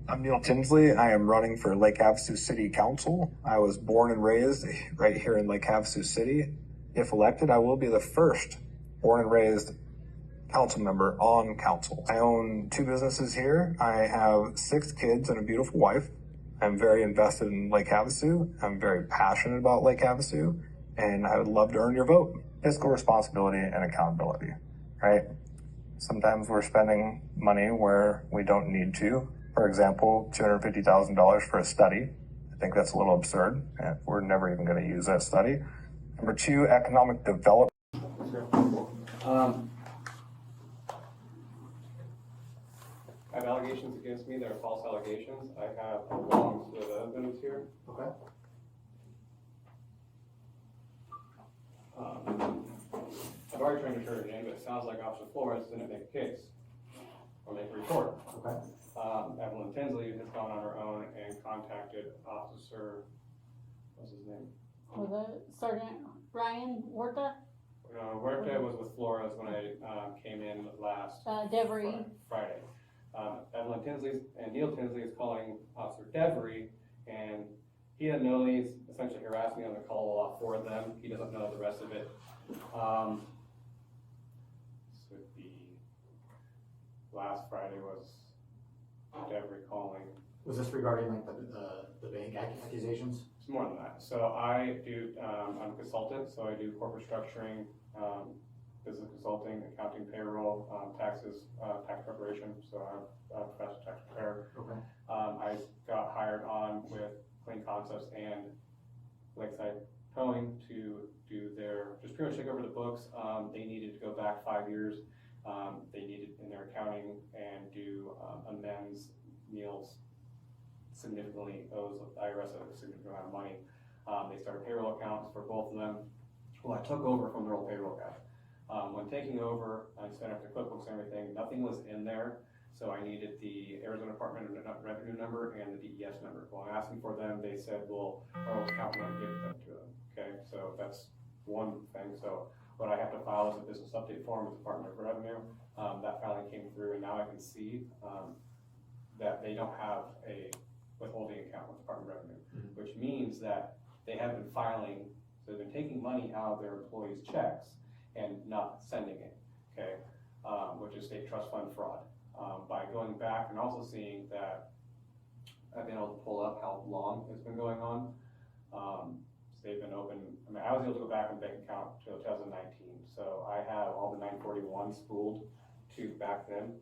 I'm Neil Tinsley. I am running for Lake Havasu City Council. I was born and raised right here in Lake Havasu City. If elected, I will be the first born and raised council member on council. I own 2 businesses here. I have 6 kids and a beautiful wife. I'm very invested in Lake Havasu. I'm very passionate about Lake Havasu, and I would love to earn your vote. Fiscal responsibility and accountability, right? Sometimes we're spending money where we don't need to. For example, $250,000 for a study. I think that's a little absurd. We're never even going to use that study. Number 2, economic development. I have allegations against me that are false allegations. I have a long list of evidence here. Okay. I've already tried to turn her name, but it sounds like Officer Flores didn't make a case or make a report. Okay. Evelyn Tinsley has gone on her own and contacted Officer, what's his name? Was it Sergeant Ryan Huerta? Huerta was with Flores when I came in last Devery. Friday. Evelyn Tinsley and Neil Tinsley is calling Officer Devery, and he doesn't know, he's essentially harassed me on the call off for them. He doesn't know the rest of it. This would be last Friday was Devery calling. Was this regarding like the bank accusations? It's more than that. So I do, I'm a consultant, so I do corporate structuring, business consulting, accounting, payroll, taxes, tax preparation. So I'm a professional tax preparer. Okay. I got hired on with Clean Concepts and Lakeside Towing to do their, just pretty much take over the books. They needed to go back 5 years. They needed in their accounting and do amends. Meals significantly owes IRS a significant amount of money. They started payroll accounts for both of them. Well, I took over from their old payroll guy. When taking over, I set up the QuickBooks and everything, nothing was in there. So I needed the Arizona Department of Revenue number and the DES number. Well, I'm asking for them, they said, well, our accountant will give them to them. Okay, so that's one thing. So what I have to file is a business update form with the Department of Revenue. That filing came through, and now I can see that they don't have a withholding account with the Department of Revenue, which means that they have been filing, so they've been taking money out of their employees' checks and not sending it, okay, which is state trust fund fraud. By going back and also seeing that I've been able to pull up how long it's been going on. So they've been open, I mean, I was able to go back and bank account to 2019. So I have all the 941s spooled to back then.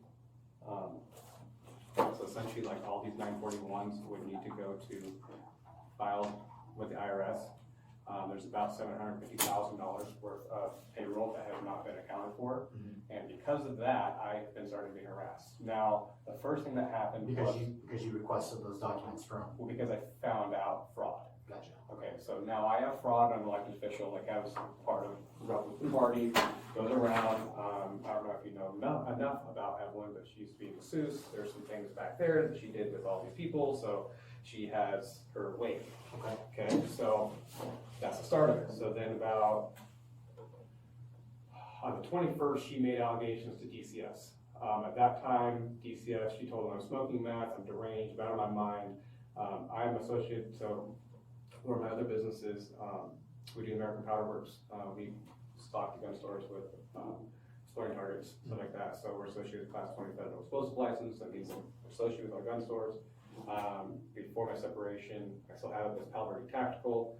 So essentially like all these 941s would need to go to file with the IRS. There's about $750,000 worth of payroll that has not been accounted for. And because of that, I've been starting to be harassed. Now, the first thing that happened because you requested those documents from? Well, because I found out fraud. Gotcha. Okay, so now I have fraud. I'm an elected official, like I was part of the Republican Party, goes around. I don't know if you know enough about Evelyn, but she used to be a masseuse. There's some things back there that she did with all these people, so she has her weight. Okay, so that's the start of it. So then about on the 21st, she made allegations to DCS. At that time, DCS, she told them I'm smoking meth, I'm deranged, I'm out of my mind. I'm associated, so one of my other businesses, we do American Powder Works. We stock the gun stores with exploring targets, stuff like that. So we're associated with Class 20 Federal Explosive License. That means I'm associated with our gun stores. Before my separation, I still have this Palo Verde Tactical,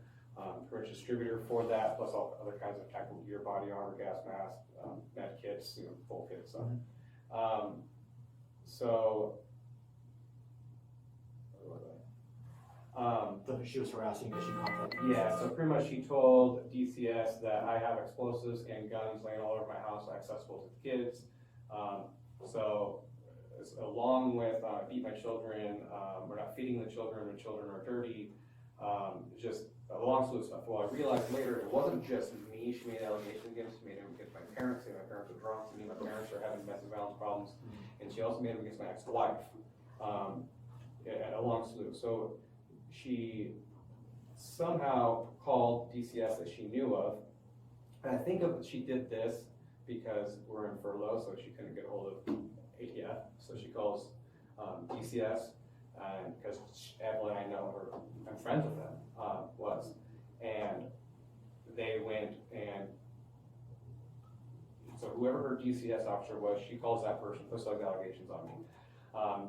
pretty much distributor for that, plus all other kinds of tactical gear, body armor, gas mask, med kits, full kit stuff. So she was harassing because she contacted yeah, so pretty much she told DCS that I have explosives and guns laying all over my house, accessible to the kids. So along with beat my children, we're not feeding the children are dirty. Just a long slew of stuff. Well, I realized later it wasn't just me she made allegations against. She made them against my parents, saying my parents were drunk, saying my parents are having domestic violence problems. And she also made them against my ex-wife. A long slew. So she somehow called DCS that she knew of. And I think she did this because we're in furlough, so she couldn't get a hold of ATF. So she calls DCS. and because Evelyn, I know her, I'm friends with them, and they went and, so whoever her DCS officer was, she calls that person, puts those allegations on me.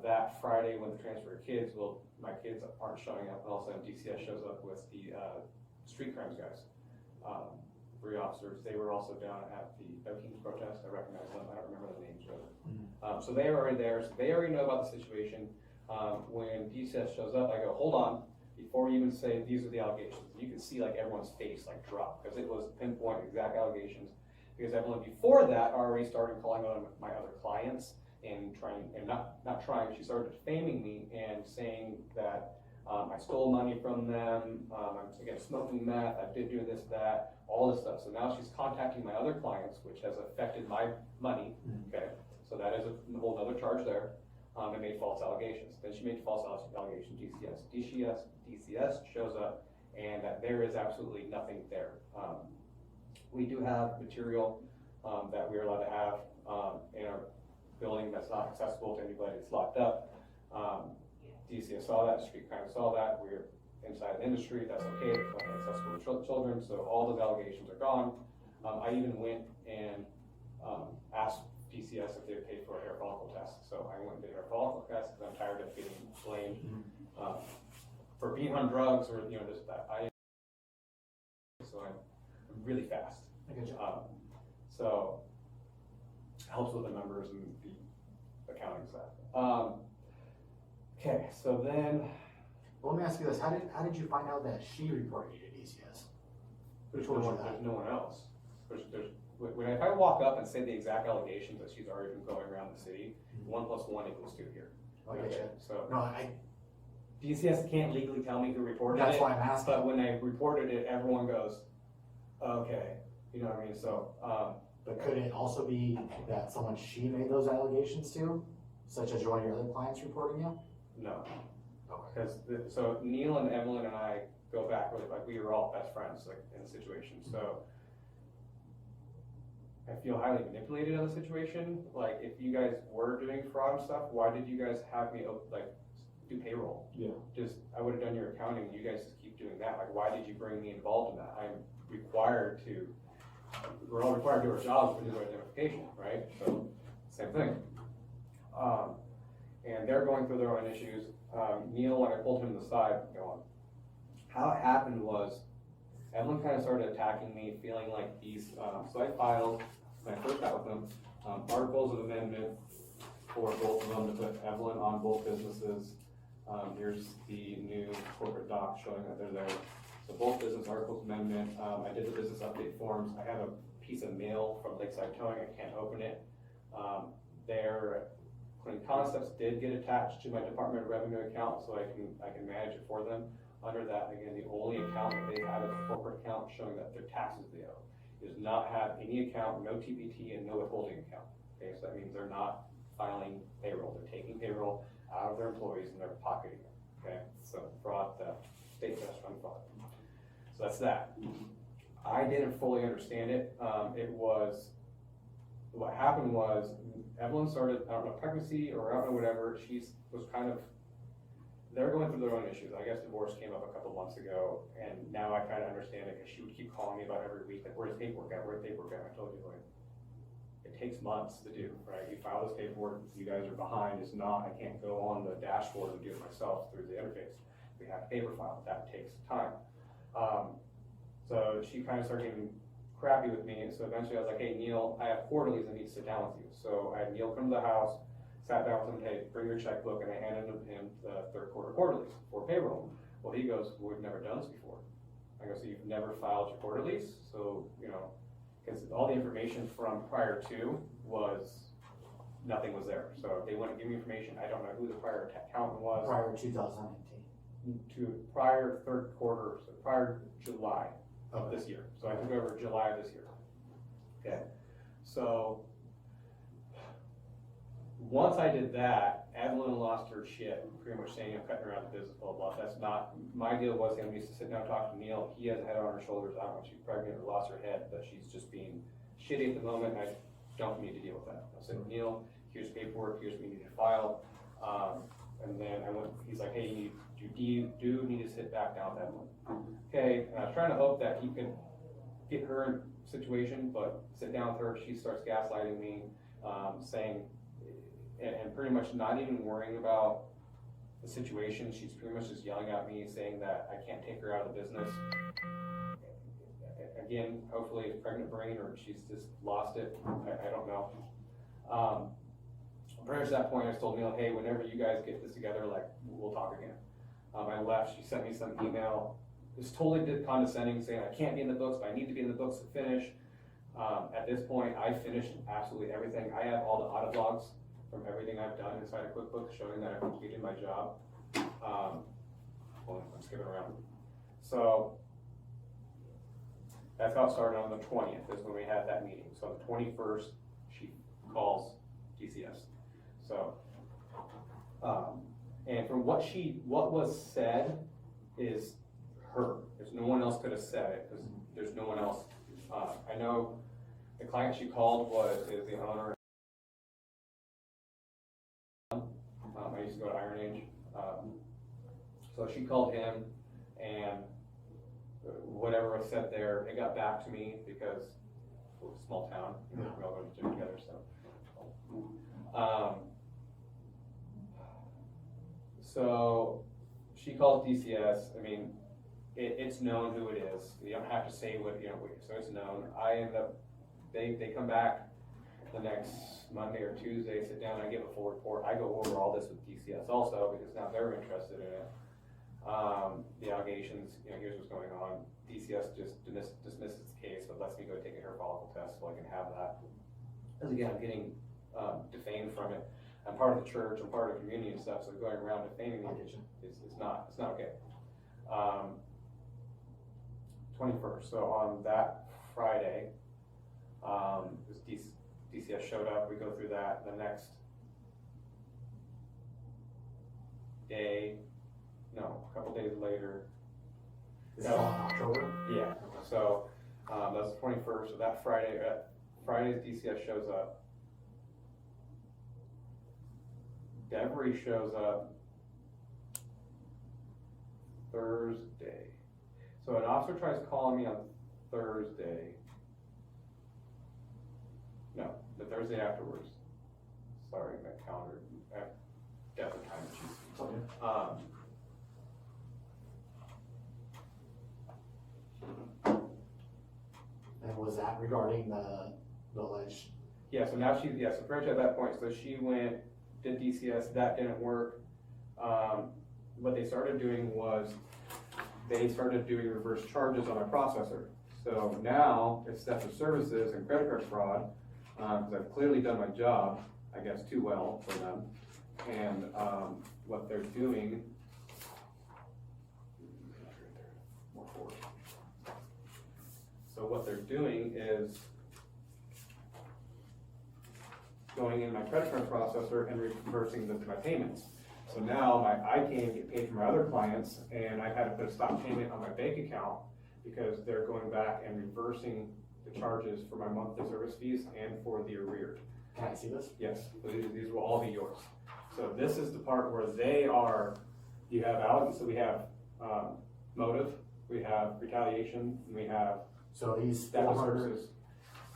That Friday when the transfer of kids, well, my kids aren't showing up, and all of a sudden DCS shows up with the street crimes guys. 3 officers, they were also down at the King's protest, I recognize them, I don't remember the names really. So they were already there, so they already know about the situation. When DCS shows up, I go, hold on, before you even say these are the allegations. You can see like everyone's face like drop, because it was pinpoint exact allegations. Because Evelyn before that already started calling on my other clients and trying, and not trying, she started defaming me and saying that I stole money from them, I'm again smoking meth, I did do this, that, all this stuff. So now she's contacting my other clients, which has affected my money, okay? So that is a whole other charge there, and made false allegations. Then she made false allegations, DCS shows up, and that there is absolutely nothing there. We do have material that we are allowed to have in our building that's not accessible to anybody that's locked up. DCS saw that, street crime saw that, we're inside the industry, that's okay, it's not accessible to children, so all those allegations are gone. I even went and asked DCS if they would pay for a hair follicle test. So I went and did a hair follicle test because I'm tired of getting blamed for being on drugs or, you know, this, that. So I'm really fast. So helps with the numbers and the accounting stuff. Okay, so then. Well, let me ask you this, how did you find out that she reported you to DCS? There's no one else. If I walk up and say the exact allegations that she's already been going around the city, 1 + 1 = 2 here. Okay. So No, DCS can't legally tell me who reported it. That's why I'm asking. But when I reported it, everyone goes, okay, you know what I mean? So, But could it also be that someone she made those allegations to, such as one of your other clients reporting you? no. Okay. Because, so Neil and Evelyn and I go back, really, like we were all best friends, like in the situation, so. I feel highly manipulated in the situation. Like, if you guys were doing fraud and stuff, why did you guys have me, like, do payroll? Yeah. Just, I would have done your accounting, you guys just keep doing that. Like, why did you bring me involved in that? I'm required to, we're all required to do our jobs for digital identification, right? So, same thing. And they're going through their own issues. Neil, when I pulled him to the side, going, how it happened was, Evelyn kind of started attacking me, feeling like these, so I filed, when I first got with them, articles of amendment for both of them to put Evelyn on both businesses. Here's the new corporate doc showing that they're there. So both business articles amendment, I did the business update forms. I have a piece of mail from Lakeside Towing, I can't open it. Their Clean Concepts did get attached to my Department of Revenue account, so I can manage it for them. Under that, again, the only account that they have is a corporate account showing that their taxes they owe. It does not have any account, no TPT, and no withholding account. Okay, so that means they're not filing payroll. They're taking payroll out of their employees and they're pocketing it. Okay, so fraud, theft, state trust fund fraud. So that's that. I didn't fully understand it. What happened was Evelyn started, I don't know, pregnancy or I don't know whatever. She was kind of. They're going through their own issues. I guess divorce came up a couple months ago, and now I kind of understand it because she would keep calling me about every week, like, where's the paperwork at? Where's the paperwork at? I told you, like, it takes months to do, right? You file this paperwork, you guys are behind. It's not, I can't go on the dashboard and do it myself through the interface. We have a paper file, that takes time. So she kind of started getting crappy with me, and so eventually I was like, hey, Neil, I have quarterlies I need to sit down with you. So I had Neil come to the house, sat down with him, hey, bring your checkbook, and I handed him the third quarter quarterlies for payroll. Well, he goes, well, we've never done this before. I go, so you've never filed your quarterlies? So, you know, because all the information from prior to was, nothing was there. So if they want to give me information, I don't know who the prior accountant was. Prior to 2019. To prior third quarter, so prior July of this year. So I took over July of this year. Okay, so once I did that, Evelyn lost her shit, pretty much saying I'm cutting her out of the business, blah, blah. That's not, my deal was I'm used to sit down and talk to Neil. He has a head on her shoulders. I don't know if she's pregnant or lost her head, but she's just being shitty at the moment. I don't need to deal with that. I said, Neil, here's paperwork, here's what you need to file. And then he's like, hey, you do need to sit back down with Evelyn. Okay, and I was trying to hope that he could get her in situation, but sit down with her, she starts gaslighting me, saying, and pretty much not even worrying about the situation. She's pretty much just yelling at me, saying that I can't take her out of the business. Again, hopefully it's pregnant brain, or she's just lost it. I don't know. Prior to that point, I told Neil, hey, whenever you guys get this together, like, we'll talk again. I left, she sent me some email. It was totally condescending, saying I can't be in the books, but I need to be in the books to finish. At this point, I finished absolutely everything. I have all the audit logs from everything I've done inside of QuickBooks, showing that I've completed my job. Hold on, I'm skipping around. So that's how it started. On the 20th is when we had that meeting. So on the 21st, she calls DCS. So, and from what was said is her. There's no one else could have said it, because there's no one else. I know the client she called is the owner. I used to go to Iron Age. So she called him, and whatever was said there, it got back to me, because it was a small town. We all go to the gym together, so. So she calls DCS. I mean, it's known who it is. You don't have to say what, so it's known. I end up, they come back the next Monday or Tuesday, sit down, I give a full report. I go over all this with DCS also, because now they're interested in it. The allegations, here's what's going on. DCS just dismisses the case, but lets me go take a hair follicle test so I can have that. Because again, I'm getting defamed from it. I'm part of the church, I'm part of the community and stuff, so going around defaming me, it's not okay. 21st, so on that Friday, DCS showed up, we go through that. The next day, no, a couple days later. Is that on October? Yeah, so that's the 21st, so that Friday DCS shows up. Devery shows up Thursday. So an officer tries calling me on Thursday. No, the Thursday afterwards. Sorry, my calendar. I have definite time issues. And was that regarding the alleged? Yeah, so now so prior to that point, so she went, did DCS, that didn't work. What they started doing was, they started doing reverse charges on my processor. So now it's theft of services and credit card fraud, because I've clearly done my job, I guess, too well for them. And what they're doing, so what they're doing is going in my credit card processor and reversing my payments. So now I can't get paid from my other clients, and I've had to put a stop payment on my bank account because they're going back and reversing the charges for my monthly service fees and for the arrear. Can I see this? Yes, these will all be yours. So this is the part where you have Alex, so we have motive, we have retaliation, and we have So these theft of 400. services.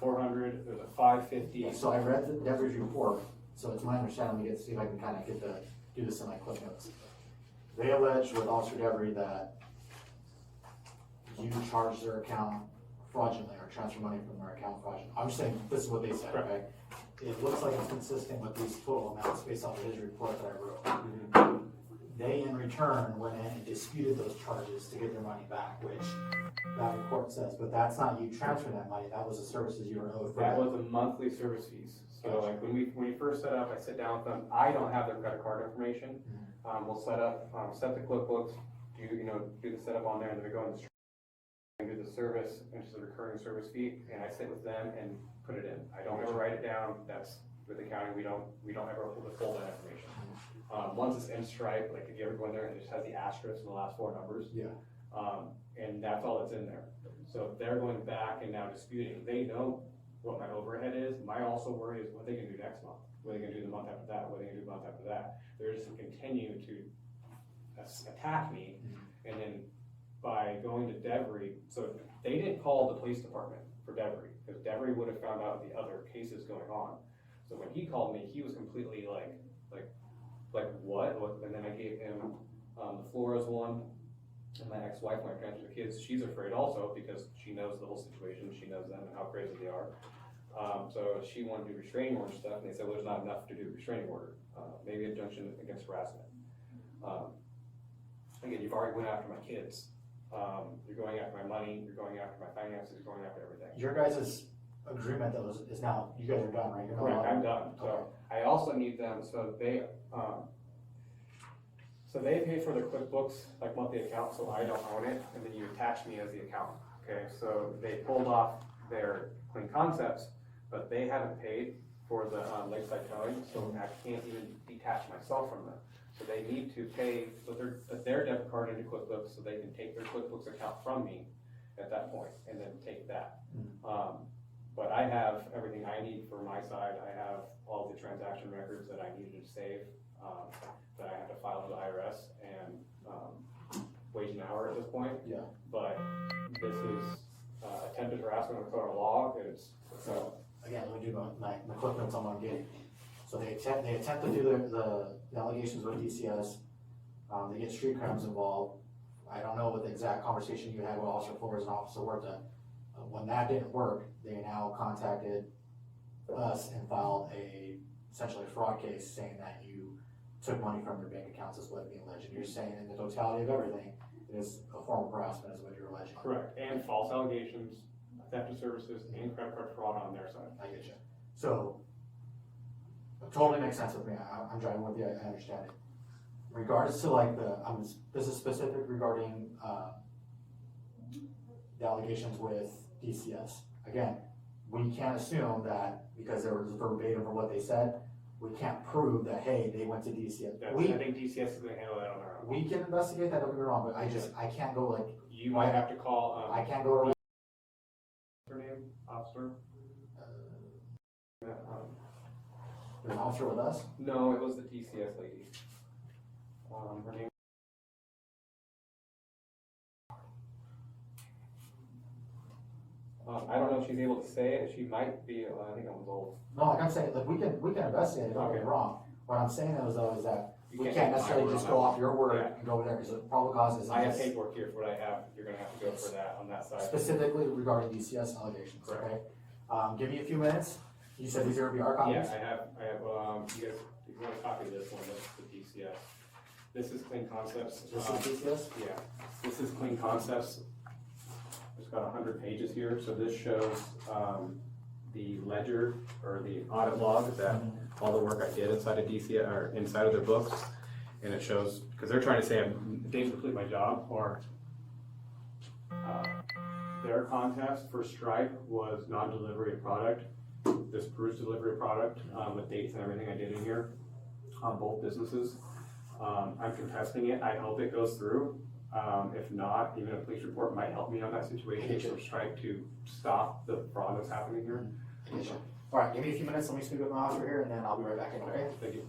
400, there's a 550. So I read Devery's report, so it's my understanding, let me see if I can kind of do this in my quick notes. They allege with Officer Devery that you charged their account fraudulently or transfer money from their account fraudulently. I'm just saying, this is what they said, okay? It looks like it's consistent with these total amounts based off of his report that I wrote. Mm-hmm. They, in return, went in and disputed those charges to get their money back, which that report says, but that's not you transferring that money, that was the services you were owed for That was the monthly service fees. So like when we first set up, I sit down with them, I don't have their credit card information. We'll set the QuickBooks, do the setup on there, and then we go in the and do the service, and just a recurring service fee, and I sit with them and put it in. I don't ever write it down, that's with accounting, we don't ever withhold that information. Once it's in Stripe, like if you ever go in there and it just has the asterisk in the last four numbers. Yeah. And that's all that's in there. So they're going back and now disputing. They know what my overhead is. My also worry is what they can do next month. What are they gonna do the month after that? What are they gonna do the month after that? They're just gonna continue to attack me, and then by going to Devery, so they didn't call the police department for Devery, because Devery would have found out the other cases going on. So when he called me, he was completely like what? And then I gave him the Flores one, and my ex-wife, when I transferred the kids, she's afraid also because she knows the whole situation, she knows them and how crazy they are. So she wanted to do restraining order stuff, and they said, well, there's not enough to do restraining order. Maybe injunction against harassment. Again, you've already went after my kids. You're going after my money, you're going after my finances, you're going after everything. Your guys' agreement though is now, you guys are done, right? You're no Correct, longer- I'm done. So I also need them, so they pay for the QuickBooks, like monthly account, so I don't own it, and then you attach me as the accountant, okay? So they pulled off their Clean Concepts, but they haven't paid for the Lakeside Towing, so I can't even detach myself from them. So they need to pay, so their debit card into QuickBooks, so they can take their QuickBooks account from me at that point, and then take that. But I have everything I need for my side. I have all the transaction records that I needed to save, that I have to file to the IRS and wage an hour at this point. Yeah. But this is attempted harassment of federal law. It's So, again, let me do my quick notes on what I'm getting. So they attempt to do the allegations with DCS, they get street crimes involved. I don't know what the exact conversation you had with Officer Flores and Officer Huerta. When that didn't work, they now contacted us and filed essentially a fraud case saying that you took money from their bank accounts is what being alleged. You're saying in the totality of everything, it is a form of harassment is what you're alleging. correct. And false allegations, theft of services, and credit card fraud on their side. I get you. So, it totally makes sense with me. I'm driving with you. I understand it. Regards to like this is specific regarding the allegations with DCS. Again, we can't assume that because there was verbatim for what they said, we can't prove that, hey, they went to DCS. I think DCS is gonna handle that on their own. We can investigate that, don't get me wrong, but I can't go like, You might have to call, I can't go to her name, officer? there's an officer with us. No, it was the DCS lady. Her name. I don't know if she's able to say it. She might be. I think I was old. No, like I'm saying, like we can investigate it, don't get me Okay. wrong. What I'm saying is though is that You we can't can't take my necessarily word just on go that. off your word Yeah. and go over there, because the probable cause is I have paperwork here for what I have. You're gonna have to go for that on that side. specifically regarding DCS allegations, Correct. okay? Give me a few minutes. You said these are gonna be our copies? Yeah, I have, you guys, if you want a copy of this one, that's the DCS. This is Clean Concepts. This is DCS? Yeah, this is Clean Concepts. It's got 100 pages here, so this shows, the ledger or the audit log that all the work I did inside of DCS, or inside of their books. And it shows, because they're trying to say I didn't complete my job, or, their contest for Stripe was non-delivery of product. This proves delivery of product, with dates and everything I did in here on both businesses. I'm contesting it. I hope it goes through. If not, even a police report might help me on that situation for Stripe to stop the fraud that's happening here. All right, give me a few minutes. Let me speak with my officer here and then I'll be right back in, okay? Thank you.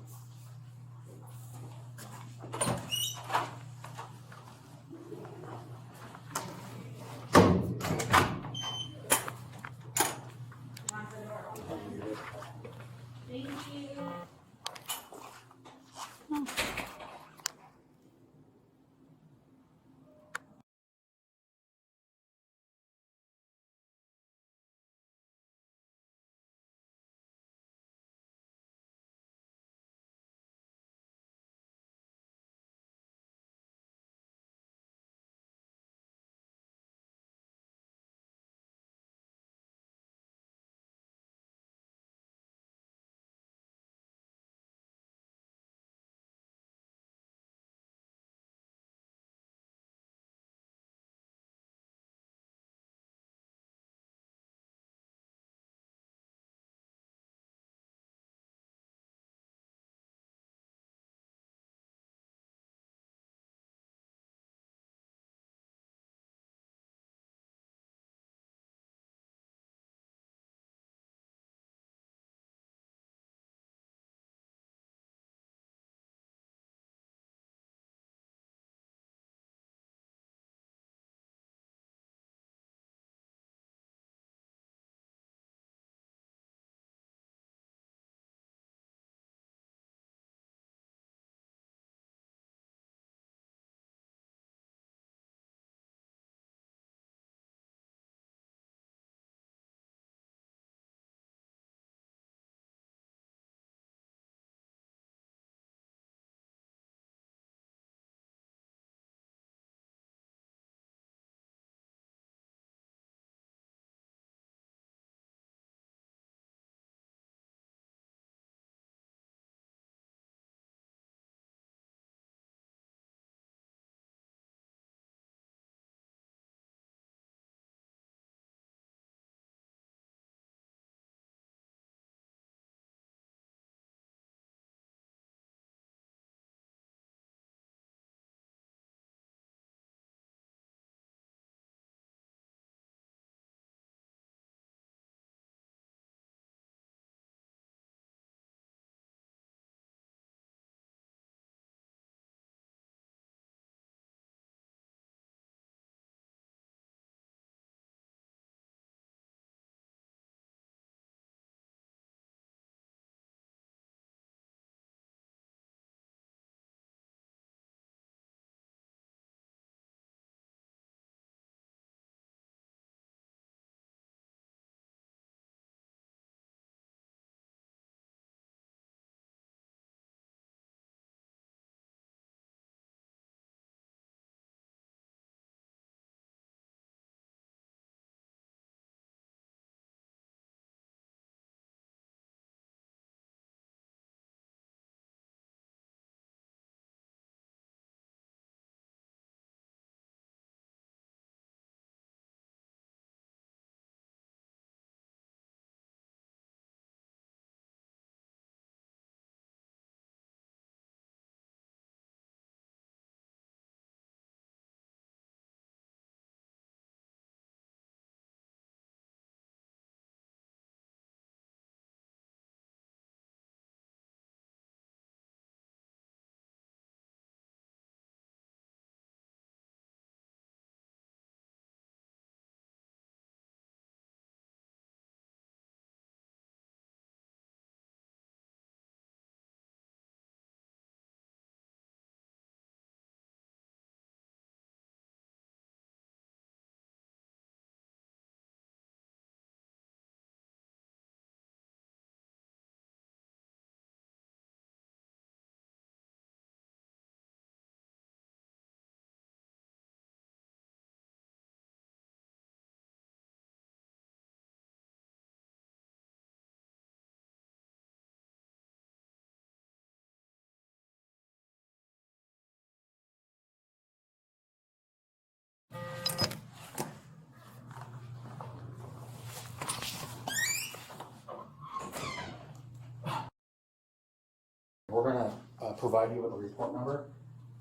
provide you with a report number.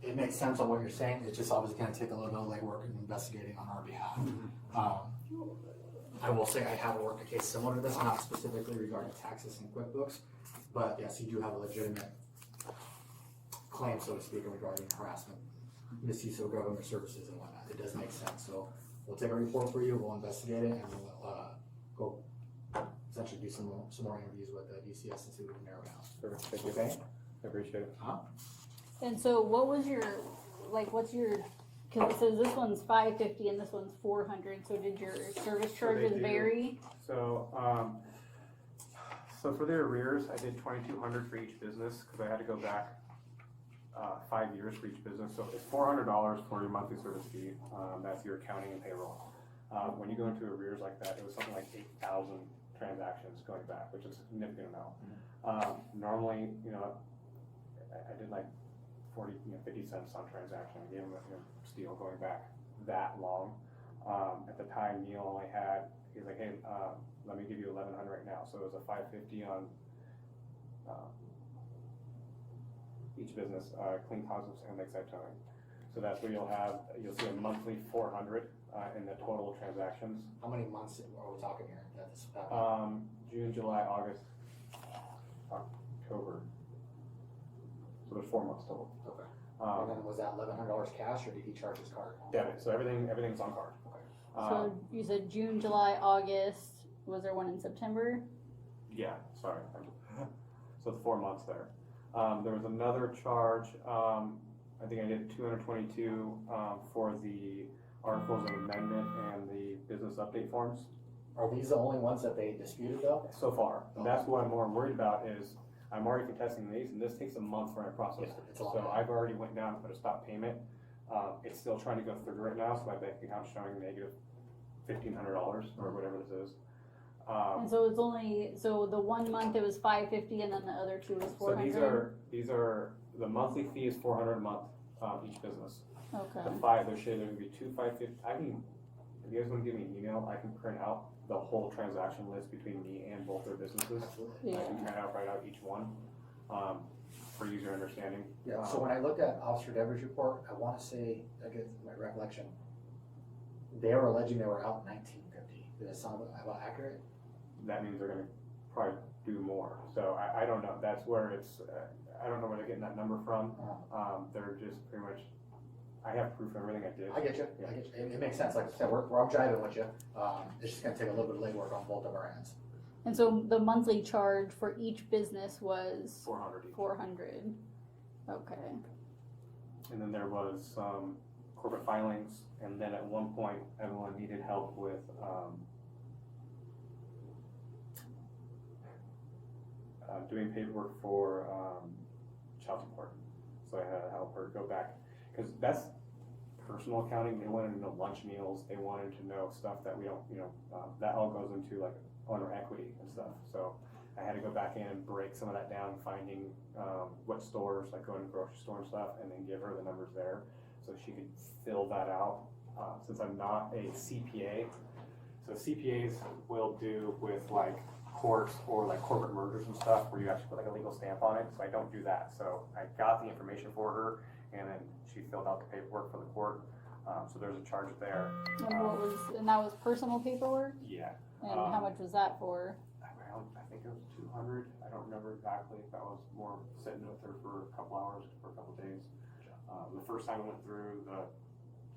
It makes sense on what you're saying, it's just obviously gonna take a little bit of legwork and investigating on our behalf. I will say I have worked a case similar to this, not specifically regarding taxes and QuickBooks, but yes, you do have a legitimate claim, so to speak, regarding harassment, misuse of government services and whatnot. It does make sense, so we'll take a report for you, we'll investigate it, and we'll, go essentially do some more interviews with the DCS and see if we can narrow it down. Perfect, thank you. Okay? I appreciate it. And so what was your, like, what's your, cause it says this one's $550 and this one's $400, so did your service charges do. vary? So, so for the arrears, I did $2,200 for each business, cause I had to go back 5 years for each business, so it's $400 for your monthly service fee, that's your accounting and payroll. When you go into arrears like that, it was something like 8,000 transactions going back, which is a significant amount. Normally, you know, I did like 50 cents on transaction, I gave him a steal going back that long. At the time, Neil only had, he's like, hey, let me give you 1,100 right now, so it was a $550 on each business, Clean Concepts and Lakeside Towing. So that's where you'll see a monthly 400 in the total transactions. How many months are we talking here? That this happened? June, July, August, October. So there's 4 months total. Okay. And then was that $1,100 cash or did he charge his card? Debit, so everything's on card. So you said June, July, August, was there one in September? Yeah, sorry. So it's 4 months there. There was another charge, I think I did 222 for the articles of amendment and the business update forms. Are these the only ones that they disputed though? So far, that's what I'm more worried about is I'm already contesting these, and this takes a month for my process. Yeah, it's a long So time. I've already went down and put a stop payment. It's still trying to go through right now, so my bank account's showing negative $1,500 or whatever this is. And so it's only, so the 1 month it was $550 and then the other two was So $400? these are the monthly fee is $400 a month each business. Okay, There's gonna be two $550. If you guys want to give me an email, I can print out the whole transaction list between me and both their businesses. Absolutely. I yeah. can write out each one for user understanding. Yeah, so when I looked at Officer Dever's report, I wanna say, I guess my recollection, they were alleging they were out 1950. Does that sound about accurate? That means they're gonna probably do more. So I don't know. That's where it's. I don't know where they're getting that number from. They're just pretty much. I have proof of everything I did. I get you, Yeah. I get you. It makes sense, like I said, I'm jiving with you. It's just gonna take a little bit of legwork on both of our ends. And so the monthly charge for each business was 400 each. 400. Okay. And then there was some corporate filings, and then at one point, Evelyn needed help with doing paperwork for child support. So I had to help her go back, because that's personal accounting. They wanted to know lunch meals, they wanted to know stuff that we don't, that all goes into like owner equity and stuff. So I had to go back in and break some of that down, finding what stores, like going to the grocery store and stuff, and then give her the numbers there so she could fill that out. Since I'm not a CPA, so CPAs will do with like courts or like corporate mergers and stuff where you actually put like a legal stamp on it. So I don't do that. So I got the information for her, and then she filled out the paperwork for the court. So there's a charge there. And that was personal paperwork? Yeah. And how much was that for? I think it was 200. I don't remember exactly. That was more sitting with her for a couple hours, for a couple days. The first time we went through, the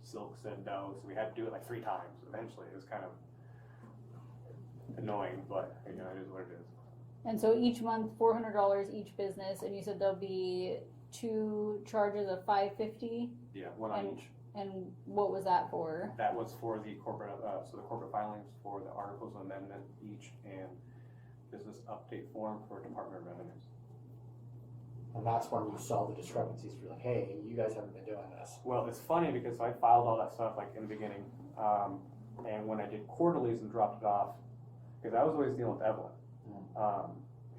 silk said no, so we had to do it like 3 times. Eventually, it was kind of annoying, but it is what it is. And so each month, $400 each business, and you said there'll be 2 charges of $550. Yeah, one on each. And what was that for? That was for the corporate, so the corporate filings for the articles of amendment each, and business update form for Department of Revenues. And that's when you saw the discrepancies, you're like, hey, you guys haven't been doing this. Well, it's funny because I filed all that stuff like in the beginning, and when I did quarterlies and dropped it off, because I was always dealing with Evelyn.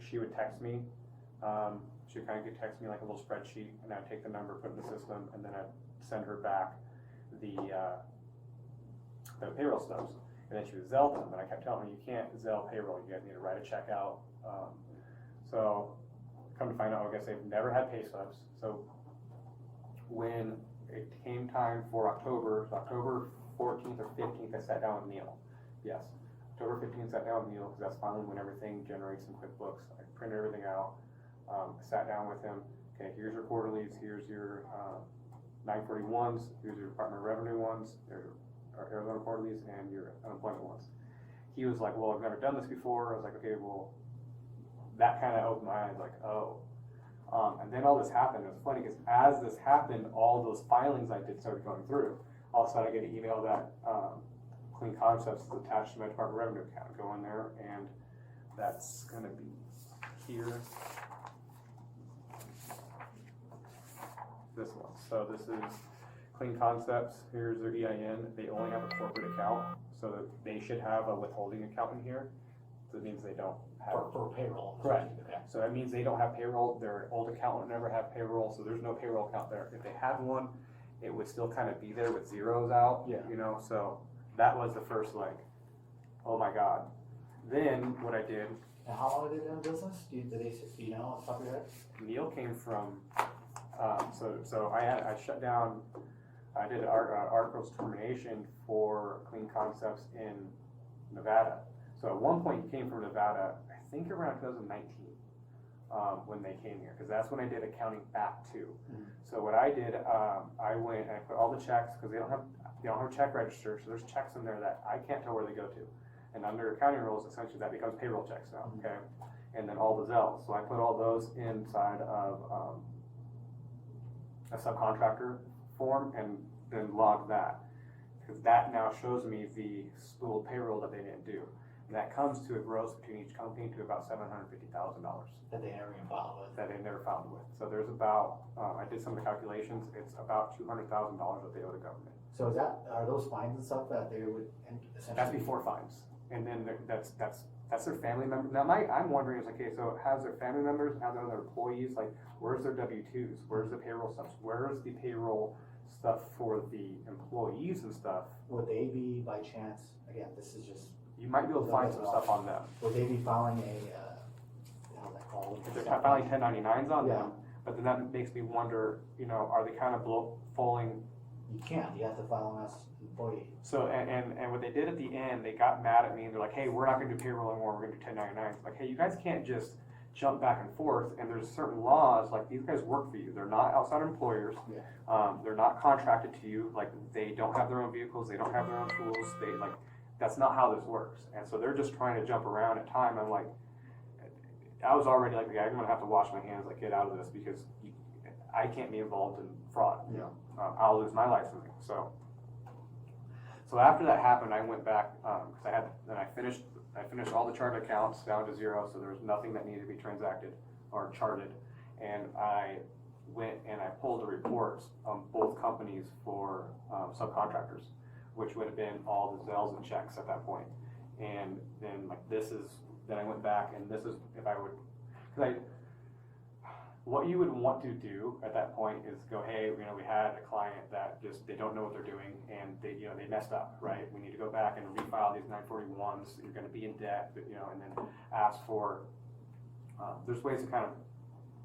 She would text me. She would kind of text me like a little spreadsheet, and I'd take the number, put it in the system, and then I'd send her back the payroll stubs. And then she would Zelle them, and I kept telling her, you can't Zelle payroll. You guys need to write a check out. So come to find out, I guess they've never had pay stubs. So when it came time for October 14th or 15th, I sat down with Neil. Yes, October 15th, sat down with Neil, because that's finally when everything generates in QuickBooks. I printed everything out, sat down with him. Okay, here's your quarterlies, here's your 941s, here's your Department of Revenue ones, there's our Arizona quarterlies, and your unemployment ones. He was like, well, I've never done this before. I was like, okay, well, that kind of opened my eyes, like, oh. And then all this happened. It was funny because as this happened, all those filings I did started going through. All of a sudden, I get an email that Clean Concepts is attached to my Department of Revenue account. Go in there, and that's going to be here. This one. So this is Clean Concepts. Here's their EIN. They only have a corporate account, so that they should have a withholding account in here. So it means they don't have For payroll. Correct. Okay. So that means they don't have payroll. Their old accountant never had payroll, so there's no payroll account there. If they had one, it would still kind of be there with zeros out. Yeah. You know, so that was the first like, oh my God. Then what I did, And how long have they been in business? Do you know off the top of your head? Neil came from, so I shut down, I did articles termination for Clean Concepts in Nevada. So at one point he came from Nevada, I think around 2019, when they came here, because that's when I did accounting back to. Mhm. So what I did, I went and I put all the checks, because they don't have a check register, so there's checks in there that I can't tell where they go to. And under accounting rules, essentially that becomes payroll checks now, okay? And then all the Zels. So I put all those inside of a subcontractor form and then logged that. Because that now shows me the spooled payroll that they didn't do. And that comes to a gross between each company to about $750,000 That they never even filed with. that they never filed with. So there's about, I did some of the calculations, it's about $200,000 that they owe the government. So are those fines and stuff that they would essentially? That's before fines. And then that's their family member. Now I'm wondering is, okay, so has their family members, have their other employees, like where's their W-2s? Where's the payroll stuff? Where's the payroll stuff for the employees and stuff? Would they be by chance, again, this is just, You might be able to find some stuff on them. would they be filing a, how's that called? If they're filing 1099s on Yeah. them, but then that makes me wonder, you know, are they kind of falling? You can't, you have to file an employee. So, and what they did at the end, they got mad at me and they're like, hey, we're not gonna do payroll anymore, we're gonna do 1099s. Like, hey, you guys can't just jump back and forth, and there's certain laws, like these guys work for you. They're not outside employers. Yeah. They're not contracted to you, like they don't have their own vehicles, they don't have their own tools, they like, that's not how this works. And so they're just trying to jump around at time. I'm like, I was already like, I'm gonna have to wash my hands, like get out of this because I can't be involved in fraud. Yeah. I'll lose my licensing. So after that happened, I went back because I finished all the chart accounts down to zero, so there was nothing that needed to be transacted or charted, and I went and I pulled the reports on both companies for subcontractors, which would have been all the Zels and checks at that point. And then then I went back and this is if I would, because what you would want to do at that point is go, hey, you know, we had a client that just, they don't know what they're doing and they messed up, right? We need to go back and refile these 941s. You're going to be in debt, but, you know, and then ask for, there's ways to kind of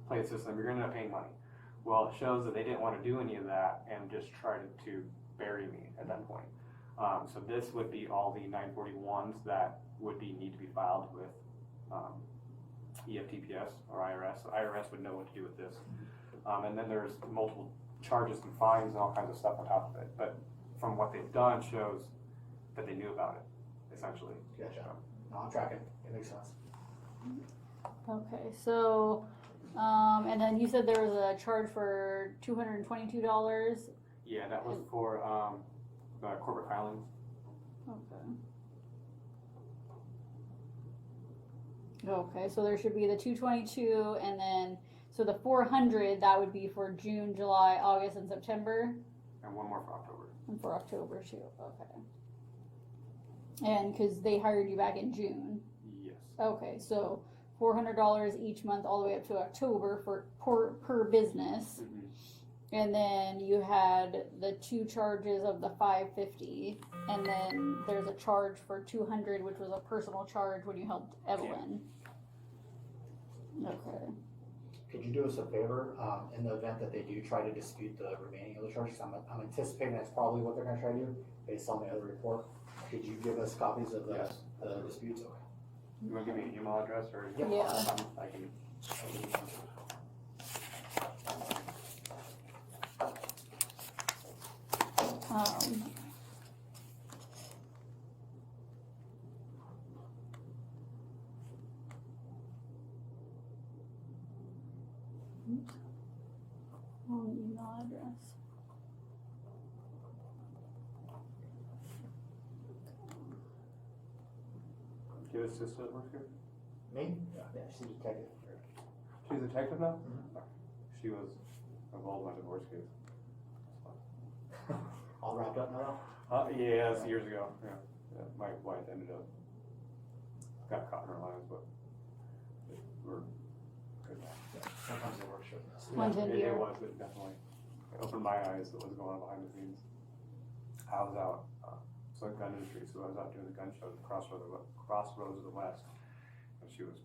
play the system. You're going to end up paying money. Well, it shows that they didn't want to do any of that and just tried to bury me at that point. So this would be all the 941s that would need to be filed with EFTPS or IRS. So IRS would know what to do with this. And then there's multiple charges and fines and all kinds of stuff on top of it. But from what they've done shows that they knew about it, essentially. Gotcha. No, I'm tracking. It makes sense. Okay, so, and then you said there was a charge for $222. Yeah, that was for corporate filings. Okay. Okay, so there should be the 222, and then so the 400 that would be for June, July, August, and September, And one more for October. and for October too. Okay. And because they hired you back in June. Yes. Okay, so $400 each month all the way up to October per business. Mm-hmm. And then you had the two charges of the $550, and then there's a charge for $200, which was a personal charge when you helped Evelyn. Okay. could you do us a favor, in the event that they do try to dispute the remaining other charges, I'm anticipating that's probably what they're gonna try to do, based on the other report. Could you give us copies of the, Yes. the disputes? Okay. You wanna give me an email address or? Yeah. I can. Um, oops. Wrong email address. Do you have a sister that works here? Me? Yeah, she's a detective. She's a detective now? Mhm. She was involved in my divorce case. All wrapped up now? Yeah, that's years ago, yeah. My wife ended up, got caught in her lines, but we're good now. Yeah, sometimes it works for us. One to It year. was, it definitely opened my eyes to what was going on behind the scenes. I was out, so gun industry, so I was out doing the gun show at the Crossroads of the West. And she was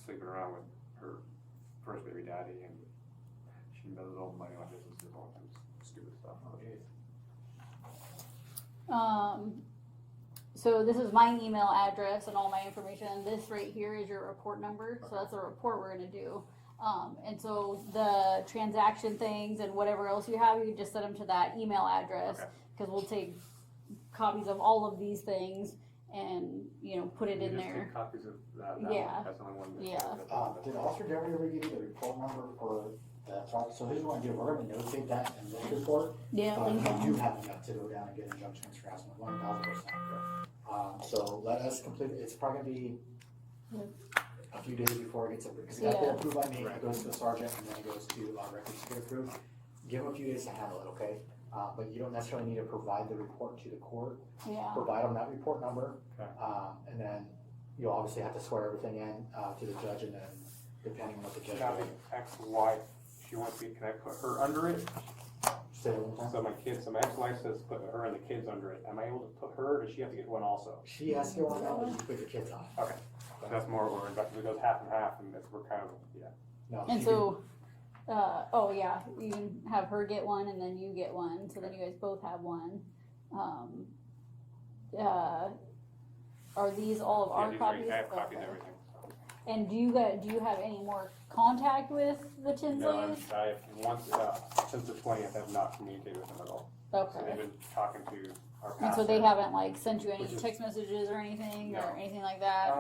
sleeping around with her first baby daddy, and she embezzled money on businesses and all kinds of stupid stuff. So this is my email address and all my information. This right here is your report number. So that's a report we're gonna do. And so the transaction things and whatever else you have, you just send them to that email address. Okay. Cause we'll take copies of all of these things and, you know, put it You in just there. take copies of that Yeah. one, that's the only one. that- Yeah. Did Officer Devery ever give you the report number for that project? So here's what we're gonna do, we're gonna notate that in this report. Yeah. But you do have enough to go down and get injunctions for harassment, 1,000%. So let us complete, it's probably gonna be a few days before it gets approved, because it got to Yeah. get approved by me, it goes to the sergeant, and then it goes to records to get approved. Give them a few days to handle it, okay? But you don't necessarily need to provide the report to the court, Yeah. provide them that report number. Okay. And then you'll obviously have to swear everything in, to the judge, and then depending on what the judge Now, the does. ex-wife, she wants me, can I put her under it? Say it one time. So my ex-wife says put her and the kids under it. Am I able to put her, or does she have to get one also? She has to go on that, but you put your kids on. Okay. That's more, or it goes half and half, and we're kind of, yeah. No, And she so, oh yeah, you can have her get one and then you get one, so then you guys both have one. Are these all of our Yeah, copies? I have copies of Okay. everything. And do you have any more contact with the No, Tinsleys? I have once, since the 20th, have not communicated with them at all. So they've Okay. been talking to our pastor. And so they haven't like sent you any Which is- text messages or anything or No. anything like that?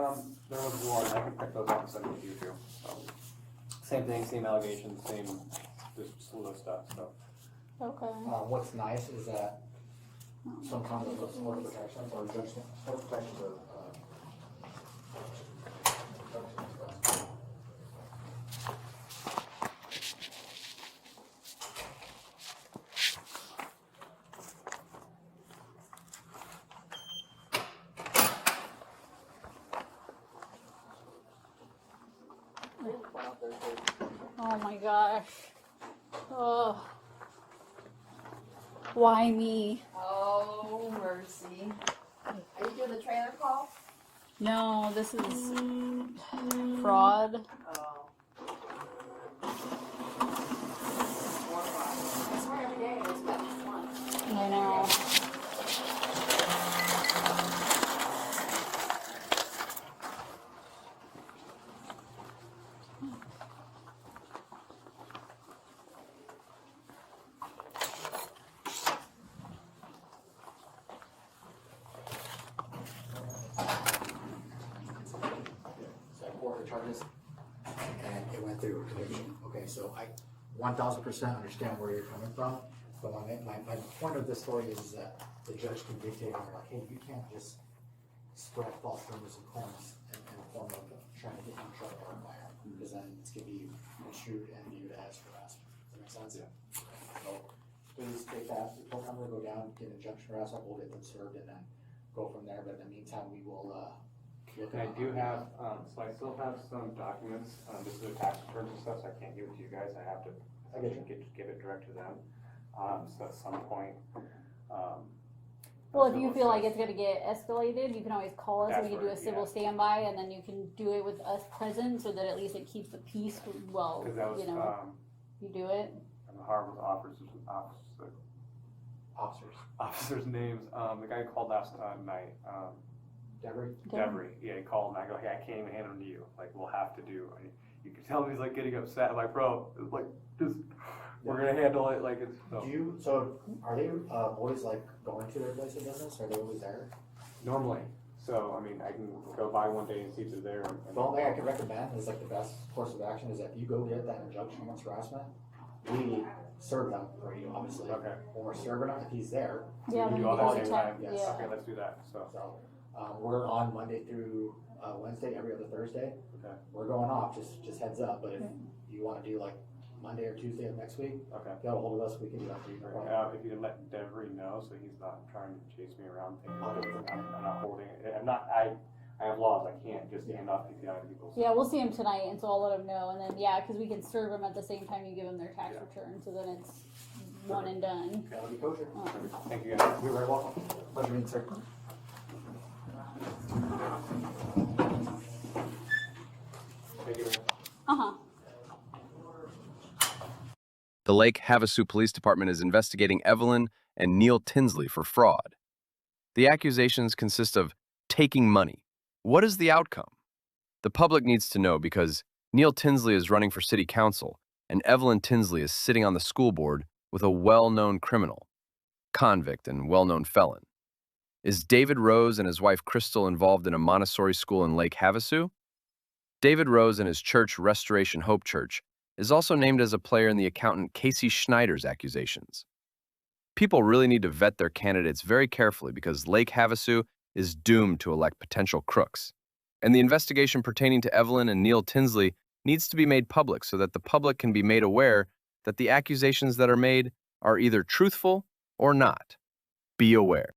There was one, I can pick those up and send them to you too. Same thing, same allegations, same, just slew of stuff, so. Okay. What's nice is that sometimes those sort protections or judgment, sort protections are, Oh my gosh. Oh. Why me? Oh, mercy. Are you doing the trailer call? No, this is fraud. Oh. I swear every day it's got this one. I know. so I brought the charges, and it went through conviction. Okay, so I 1,000% understand where you're coming from, but my point of this story is that the judge can dictate on her, like, hey, you can't just spread false rumors and claims in the form of trying to get you in trouble or fire, because then it's gonna be construed and viewed as harassment. Does that make sense? Yeah. So please take that report number, go down, get an injunction harassment, we'll get them served, and then go from there. But in the meantime, we will look And I at. do have, so I still have some documents, this is the tax returns and stuff, so I can't give it to you guys, I have to, I get you. give it direct to them. So at some point, Well, if you feel like it's gonna get escalated, you can always call us and we That's can do a right, civil yeah. standby, and then you can do it with us present, so that at least it keeps the peace, well, Because that was, you know, you do it. and the Harvard officers' names, the guy who called last night, Deborah? Devery, yeah, he called and I go, hey, I can't even hand him to you, like, we'll have to do, and you can tell him he's like getting upset, I'm like, bro, it's like, just, we're gonna handle it, like, it's, so. So are they, boys like going to their place of business, or are they always there? Normally, so, I mean, I can go by one day and see if they're there. The only thing I could recommend is like the best course of action is if you go get that injunction against harassment, we serve them for you, obviously. Okay. When we're serving him, if he's there, Yeah, We then do you all can that same check, time, yes. yeah. okay, let's do that, so, so, we're on Monday through, Wednesday, every other Thursday. okay, We're going off, just heads up, but if you wanna do like Monday or Tuesday of next week, okay. get a hold of us, we can do that for you. no problem. If you can let Devery know, so he's not trying to chase me around thinking I'll that do it. I'm not holding it, I have laws, I can't just hand off PPI to people. so- Yeah, we'll see him tonight, and so I'll let him know, and then, yeah, cause we can serve them at the same time you give them their tax Yeah. return, so then it's one and done. That'll be kosher. Thank you guys. You're very welcome. Pleasure meeting, sir. Thank you. Uh-huh. The Lake Havasu Police Department is investigating Evelyn and Neil Tinsley for fraud. The accusations consist of taking money. What is the outcome? The public needs to know because Neil Tinsley is running for city council and Evelyn Tinsley is sitting on the school board with a well-known criminal, convict, and well-known felon. Is David Rose and his wife Crystal involved in a Montessori school in Lake Havasu? David Rose and his church, Restoration Hope Church, is also named as a player in the accountant Casey Schneider's accusations. People really need to vet their candidates very carefully because Lake Havasu is doomed to elect potential crooks. And the investigation pertaining to Evelyn and Neil Tinsley needs to be made public so that the public can be made aware that the accusations that are made are either truthful or not. Be aware.